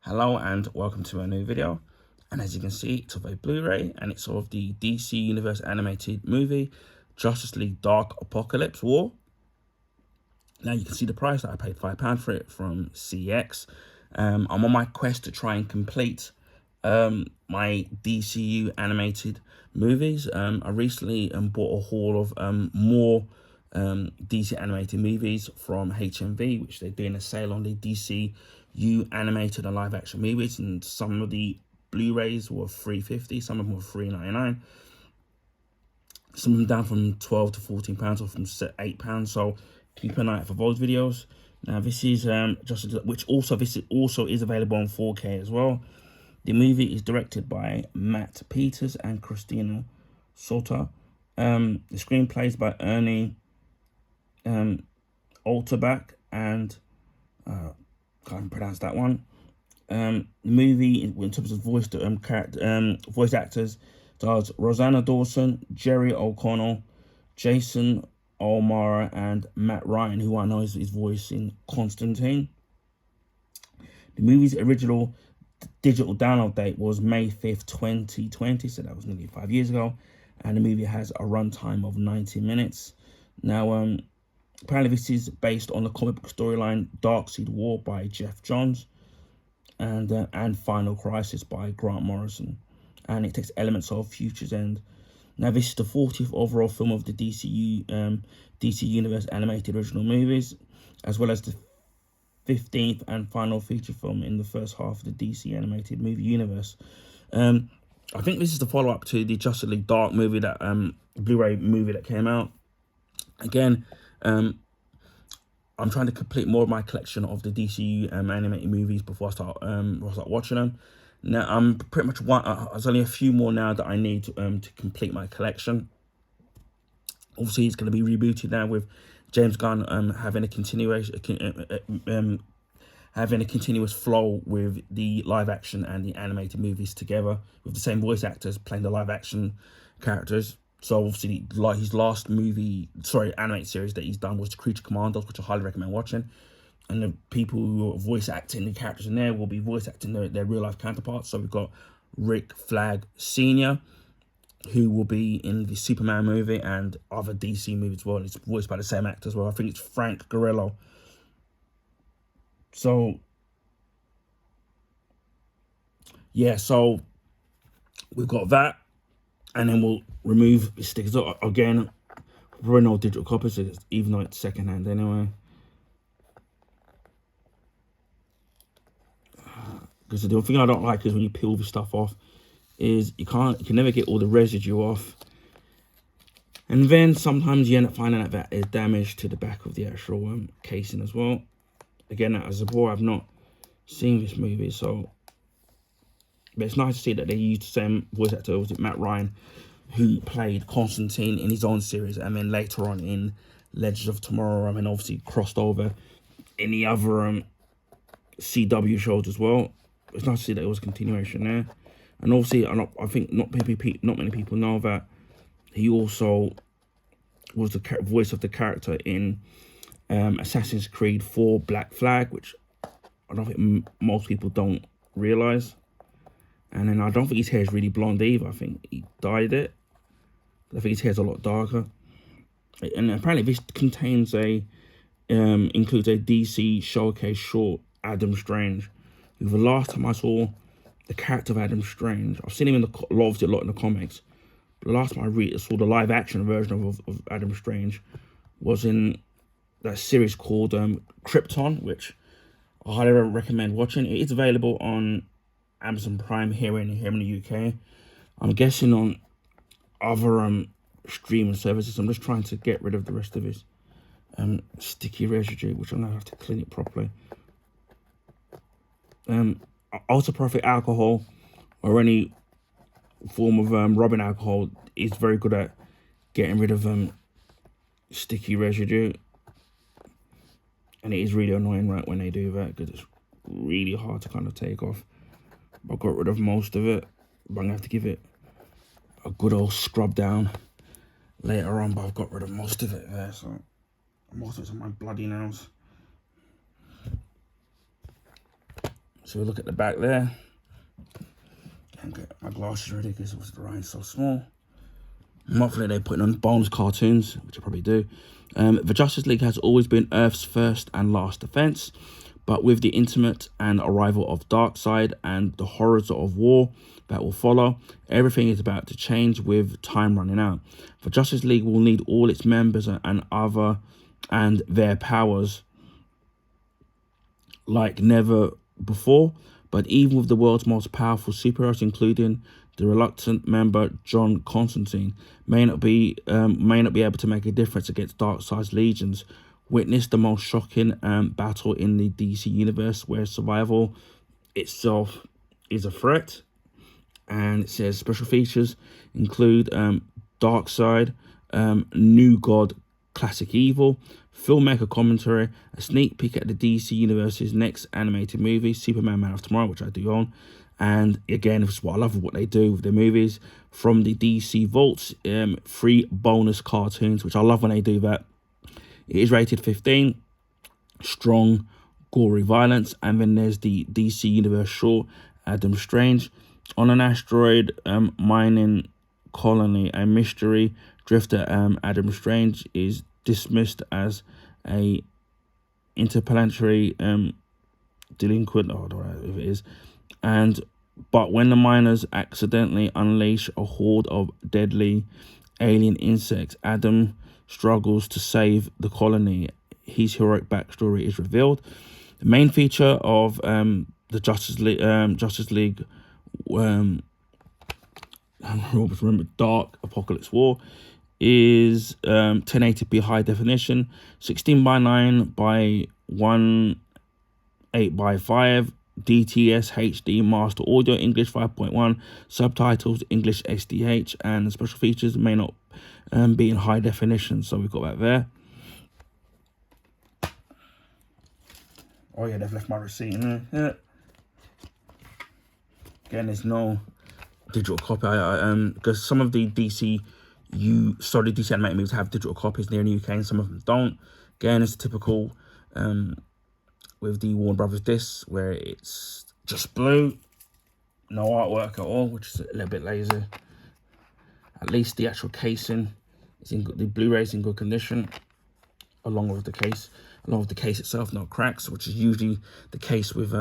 Hello and welcome to a new video. And as you can see, it's of a Blu-ray and it's of the DC Universe animated movie Justice League Dark Apocalypse War. Now you can see the price that I paid £5 for it from CX. I'm on my quest to try and complete my DCU animated movies. I recently bought a haul of more DC animated movies from HMV, which they're doing a sale on the DCU animated and live action movies, and some of the Blu-rays were $3.50, some of them were $3.99, some of them down from £12 to £14 or from £8. So keep an eye out for those videos. Now this is this also is available on 4K as well. The movie is directed by Matt Peters and Christina Sauter. The screenplay is by Ernie Alterbach and can't pronounce that one. The movie, in terms of voice actors, stars Rosanna Dawson, Jerry O'Connell, Jason O'Mara, and Matt Ryan, who I know is his voice in Constantine. The movie's original digital download date was May 5th, 2020, so that was nearly 5 years ago, and the movie has a runtime of 90 minutes. Now, apparently this is based on the comic book storyline Darkseid War by Jeff Johns and Final Crisis by Grant Morrison, and it takes elements of Future's End. Now, this is the 40th overall film of the DC Universe animated original movies, as well as the 15th and final feature film in the first half of the DC animated movie universe. I think this is the follow-up to the Justice League Dark movie, that Blu-ray movie that came out. Again, I'm trying to complete more of my collection of the DCU animated movies before I start watching them. Now, I'm pretty much there's only a few more now that I need to complete my collection. Obviously, it's going to be rebooted now with James Gunn having a continuous flow with the live action and the animated movies together, with the same voice actors playing the live action characters. So obviously, like his last animated series that he's done was Creature Commandos, which I highly recommend watching. And the people who are voice acting the characters in there will be voice acting their real life counterparts. So we've got Rick Flag Sr., who will be in the Superman movie and other DC movies as well. It's voiced by the same actor as well. I think it's Frank Grillo. So yeah, so we've got that, and then we'll remove the stickers again. We're no digital copies, even though it's secondhand anyway. Because the thing I don't like is when you peel the stuff off, is you can never get all the residue off, and then sometimes you end up finding out that there's damage to the back of the actual casing as well. Again, as a boy, I've not seen this movie, so but it's nice to see that they used the same voice actor. Was it Matt Ryan, who played Constantine in his own series, and then later on in Legends of Tomorrow, and then obviously crossed over in the other CW shows as well. It's nice to see that there was a continuation there. And obviously, I think not many people know that he also was the voice of the character in Assassin's Creed 4 Black Flag, which I don't think most people don't realise. And then I don't think his hair is really blonde either. I think he dyed it. I think his hair's a lot darker. And apparently this contains includes a DC showcase short, Adam Strange. The last time I saw the character of Adam Strange, I've seen him obviously a lot in the comics, but the last time I saw the live action version of Adam Strange was in that series called Krypton, which I highly recommend watching. It is available on Amazon Prime here in the UK. I'm guessing on other streaming services. I'm just trying to get rid of the rest of his sticky residue, which I'm gonna have to clean it properly. Ultra Perfect alcohol or any form of rubbing alcohol is very good at getting rid of sticky residue, and it is really annoying right when they do that, because it's really hard to kind of take off. I got rid of most of it, but I'm gonna have to give it a good old scrub down later on. But I've got rid of most of it there, so most of it's on my bloody nails. So we look at the back there. And get my glasses ready because the writing's so small. Hopefully they're putting on bonus cartoons, which I probably do. The Justice League has always been Earth's first and last defense, but with the intimate and arrival of Darkseid and the horrors of war that will follow, everything is about to change with time running out. The Justice League will need all its members and their powers like never before, but even with the world's most powerful superheroes, including the reluctant member John Constantine, may not be able to make a difference against Darkseid's legions. Witness the most shocking battle in the DC universe, where survival itself is a threat. And it says special features include Darkseid, New God, Classic Evil, filmmaker commentary, a sneak peek at the DC Universe's next animated movie, Superman Man of Tomorrow, which I do own. And again, it's what I love what they do with their movies. From the DC Vaults, 3 bonus cartoons, which I love when they do that. It is rated 15, strong, gory violence. And then there's the DC Universe short, Adam Strange. On an asteroid mining colony, a mystery drifter, Adam Strange, is dismissed as a interplanetary delinquent, I don't know if it is, but when the miners accidentally unleash a horde of deadly alien insects, Adam struggles to save the colony. His heroic backstory is revealed. The main feature of the Justice League, I remember Dark Apokalips War, is 1080p high definition, 16:9 by 18:5, DTS HD master audio, English 5.1, subtitles English SDH, and special features may not be in high definition. So we've got that there. Oh yeah, they've left my receipt in there. Yeah. Again, there's no digital copy. Because some of the DC animated movies have digital copies near in the UK, and some of them don't. Again, it's typical with the Warner Brothers discs, where it's just blue, no artwork at all, which is a little bit lazy. At least the actual casing is in good, the Blu-ray is in good condition, along with the case itself, no cracks, which is usually the case with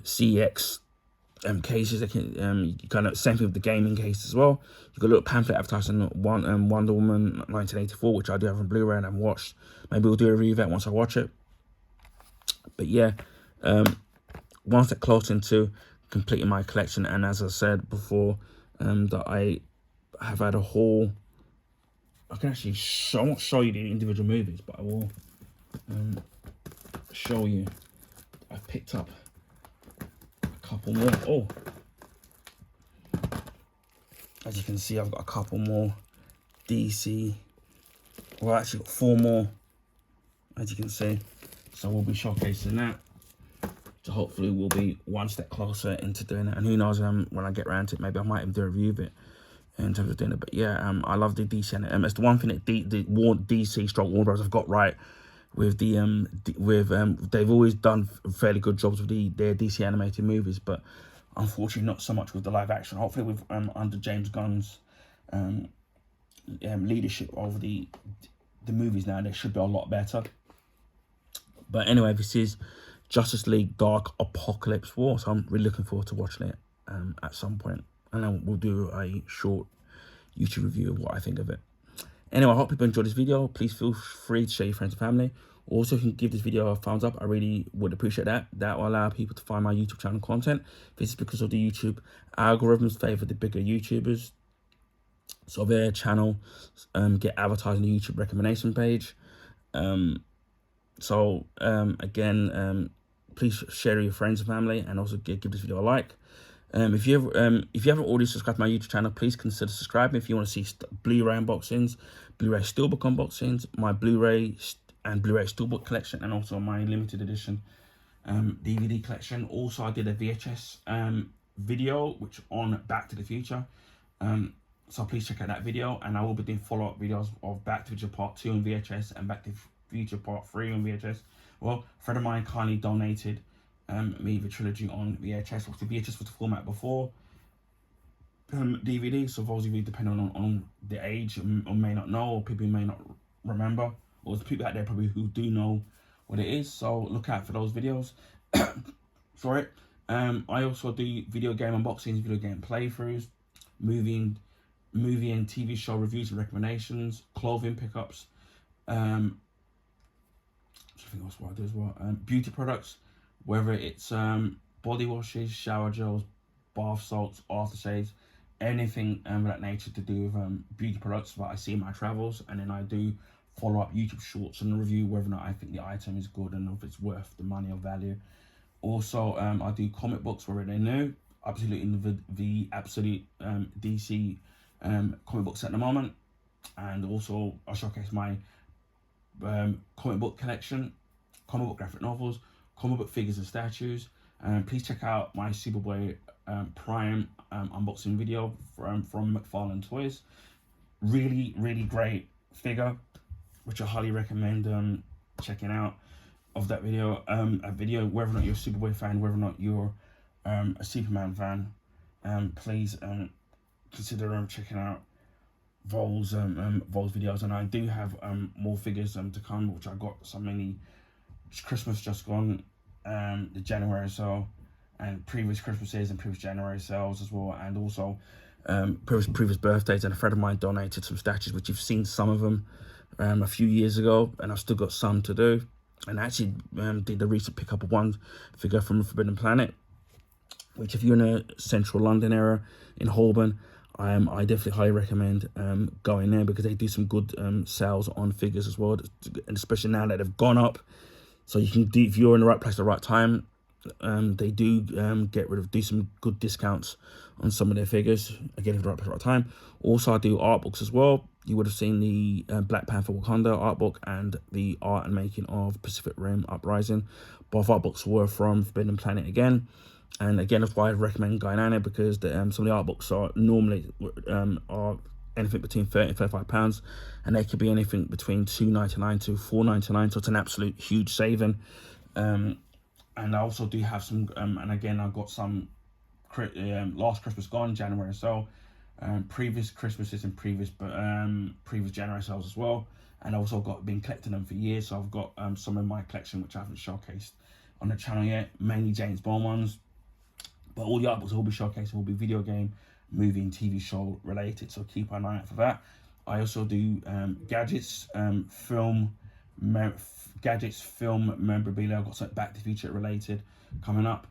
CX cases. They can kind of same thing with the gaming case as well. You've got a little pamphlet advertising Wonder Woman 1984, which I do have on Blu-ray and I've watched. Maybe we'll do a review of that once I watch it. But yeah, one step closer into completing my collection. And as I said before, that I have had a haul. I can actually I won't show you the individual movies, but I will show you. I picked up a couple more. Oh, as you can see, I've got a couple more DC. Well, actually got 4 more, as you can see. So we'll be showcasing that. So hopefully we'll be one step closer into doing it. And who knows, when I get around to it, maybe I might even do a review of it in terms of doing it. But yeah, I love the DC, and it's the one thing that DC stroke Warner Bros. Have got right with they've always done fairly good jobs with their DC animated movies, but unfortunately not so much with the live action. Hopefully with under James Gunn's leadership over the movies now, they should be a lot better. But anyway, this is Justice League Dark Apokalips War, so I'm really looking forward to watching it at some point. And then we'll do a short YouTube review of what I think of it. Anyway, I hope people enjoyed this video. Please feel free to share your friends and family. Also, if you can give this video a thumbs up, I really would appreciate that. That will allow people to find my YouTube channel content. This is because of the YouTube algorithms favor the bigger YouTubers, so their channel get advertised on the YouTube recommendation page. Again, please share with your friends and family, and also give this video a like. If you haven't already subscribed to my YouTube channel, please consider subscribing. If you want to see Blu-ray unboxings, Blu-ray Steelbook unboxings, my Blu-ray and Blu-ray Steelbook collection, and also my limited edition DVD collection. Also, I did a VHS video which on Back to the Future. So please check out that video, and I will be doing follow-up videos of Back to the Future Part 2 on VHS and Back to the Future Part 3 on VHS. Well, a friend of mine kindly donated made the trilogy on VHS. Obviously, VHS was the format before DVD. So those of you depending on the age or may not know, or people may not remember, or there's people out there probably who do know what it is. So look out for those videos for it. I also do video game unboxings, video game playthroughs, movie and TV show reviews and recommendations, clothing pickups. I think that's what I do as well. Beauty products, whether it's body washes, shower gels, bath salts, aftershaves, anything of that nature to do with beauty products that I see in my travels, and then I do follow up YouTube shorts and review whether or not I think the item is good and if it's worth the money or value. Also, I do comic books whether they're new, absolutely the absolute DC comic books at the moment, and also I showcase my comic book collection, comic book graphic novels, comic book figures and statues. Please check out my Superboy Prime unboxing video from McFarlane Toys. Really great figure, which I highly recommend checking out of that video. A video, whether or not you're a Superboy fan, whether or not you're a Superman fan, please consider checking out those videos. And I do have more figures to come, which I got so many. Christmas just gone, the January sale, and previous Christmases and previous January sales as well, and also previous birthdays. And a friend of mine donated some statues, which you've seen some of them a few years ago, and I've still got some to do. And I actually did the recent pickup of one figure from Forbidden Planet, which if you're in a central London area in Holborn, I definitely highly recommend going there, because they do some good sales on figures as well, and especially now that they've gone up. So you can do, if you're in the right place at the right time, they do do some good discounts on some of their figures. Again, if you're at the right time. Also, I do art books as well. You would have seen the Black Panther Wakanda art book and the art and making of Pacific Rim Uprising. Both art books were from Forbidden Planet again. And again, that's why I recommend going on it, because some of the art books are normally are anything between £30 and £35, and they could be anything between £2.99 to £4.99. So it's an absolute huge saving. And I also do have some, and again, I've got some last Christmas gone, January so, previous Christmases and previous January sales as well. And I've also been collecting them for years. So I've got some in my collection which I haven't showcased on the channel yet, mainly James Bond ones. But all the art books will be showcased will be video game, movie and TV show related, so keep an eye out for that. I also do gadgets, film memorabilia. I've got some Back to the Future related coming up.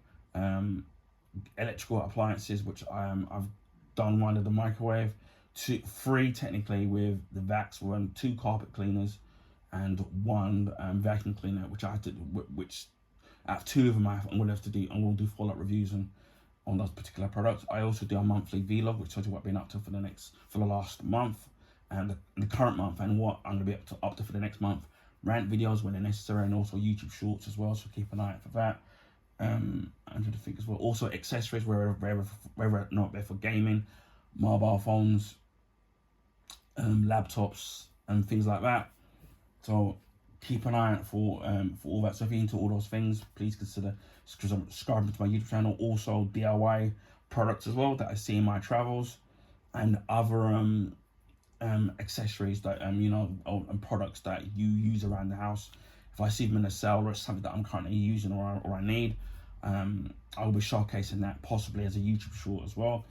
Electrical appliances, which I've done one of the microwave, 3 technically with the vacs, 2 carpet cleaners and 1 vacuum cleaner, which I had to, which out of 2 of them I'm going to have to do, and we'll do follow-up reviews on those particular products. I also do a monthly vlog, which tells you what I've been up to for the last month and the current month, and what I'm going to be up to for the next month. Rant videos when they're necessary, and also YouTube shorts as well, so keep an eye out for that. I'm trying to think as well. Also accessories, wherever or not they're for gaming, mobile phones, laptops and things like that. So keep an eye out for all that. So if you're into all those things, please consider subscribing to my YouTube channel. Also DIY products as well that I see in my travels, and other accessories that and products that you use around the house. If I see them in a sale or it's something that I'm currently using or I need, I will be showcasing that possibly as a YouTube short as well.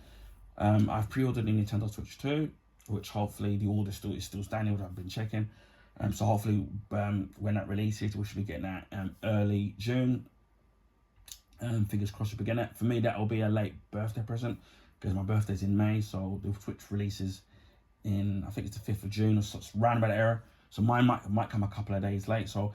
I've pre-ordered the Nintendo Switch 2, which hopefully the order is still standing, which I've been checking. So hopefully when that releases, we should be getting that early June. Fingers crossed we'll be getting it. For me, that will be a late birthday present, because my birthday's in May, so the Switch releases in, I think it's the 5th of June, or so, it's round about that era. So mine might come a couple of days late. So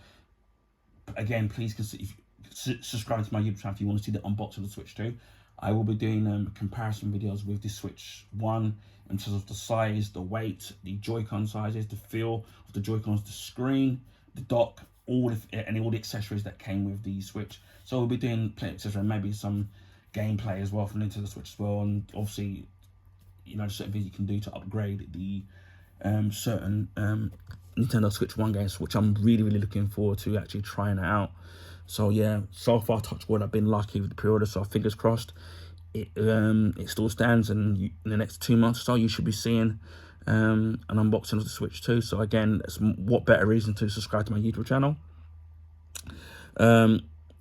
again, please consider subscribing to my YouTube channel if you want to see the unboxing of the Switch 2. I will be doing comparison videos with the Switch 1 in terms of the size, the weight, the Joy-Con sizes, the feel of the Joy-Cons, the screen, the dock, all the accessories that came with the Switch. So we'll be doing plenty of accessories and maybe some gameplay as well from Nintendo Switch as well, and obviously, certain things you can do to upgrade the certain Nintendo Switch 1 games, which I'm really looking forward to actually trying it out. So yeah, so far, touch wood, I've been lucky with the pre-order, so fingers crossed it still stands, and in the next 2 months or so you should be seeing an unboxing of the Switch 2. So again, what better reason to subscribe to my YouTube channel.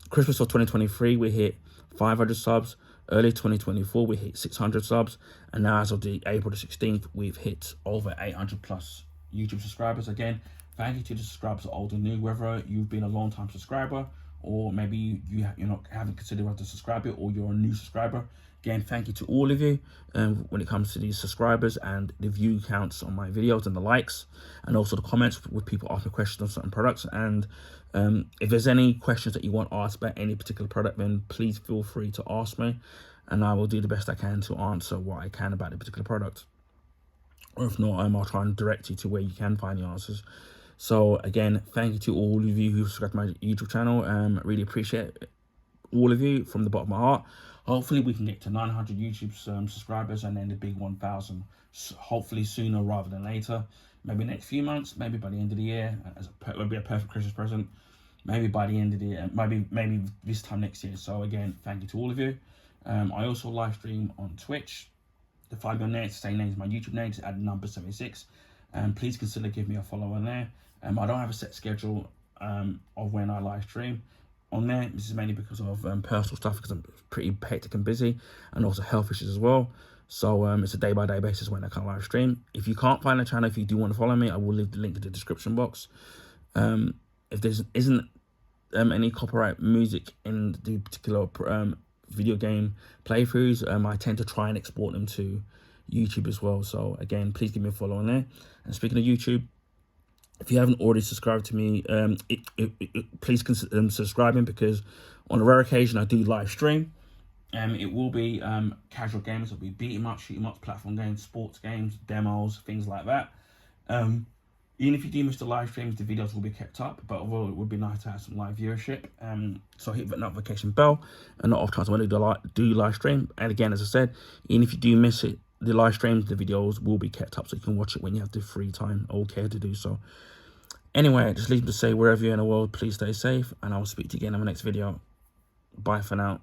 Christmas of 2023 we hit 500 subs. Early 2024 we hit 600 subs, and now as of the April the 16th we've hit over 800 plus YouTube subscribers. Again, thank you to the subscribers, old and new, whether you've been a long time subscriber or maybe you're not haven't considered whether to subscribe it, or you're a new subscriber. Again, thank you to all of you when it comes to these subscribers and the view counts on my videos and the likes, and also the comments with people asking questions on certain products. And if there's any questions that you want asked about any particular product, then please feel free to ask me, and I will do the best I can to answer what I can about the particular product. Or if not, I'll try and direct you to where you can find the answers. So again, thank you to all of you who subscribe to my YouTube channel. Really appreciate all of you from the bottom of my heart. Hopefully we can get to 900 YouTube subscribers, and then the big 1,000, hopefully sooner rather than later. Maybe next few months, maybe by the end of the year, it would be a perfect Christmas present. Maybe by the end of the year, maybe this time next year. So again, thank you to all of you. I also live stream on Twitch. The 5 million there, it's the same name as my YouTube name, just add number 76. Please consider giving me a follow on there. I don't have a set schedule of when I live stream on there. This is mainly because of personal stuff, because I'm pretty hectic and busy, and also health issues as well. So it's a day-by-day basis when I can live stream. If you can't find the channel, if you do want to follow me, I will leave the link in the description box. If there isn't any copyright music in the particular video game playthroughs, I tend to try and export them to YouTube as well. So again, please give me a follow on there. And speaking of YouTube, if you haven't already subscribed to me, please consider subscribing, because on a rare occasion I do live stream. It will be casual games. It'll be beat 'em up, shoot 'em up, platform games, sports games, demos, things like that. Even if you do miss the live streams, the videos will be kept up, but overall it would be nice to have some live viewership. So hit that notification bell, and not off chance when I do live stream. And again, as I said, even if you do miss it, the live streams, the videos will be kept up, so you can watch it when you have the free time or care to do so. Anyway, just leave me to say, wherever you're in the world, please stay safe, and I will speak to you again in the next video. Bye for now.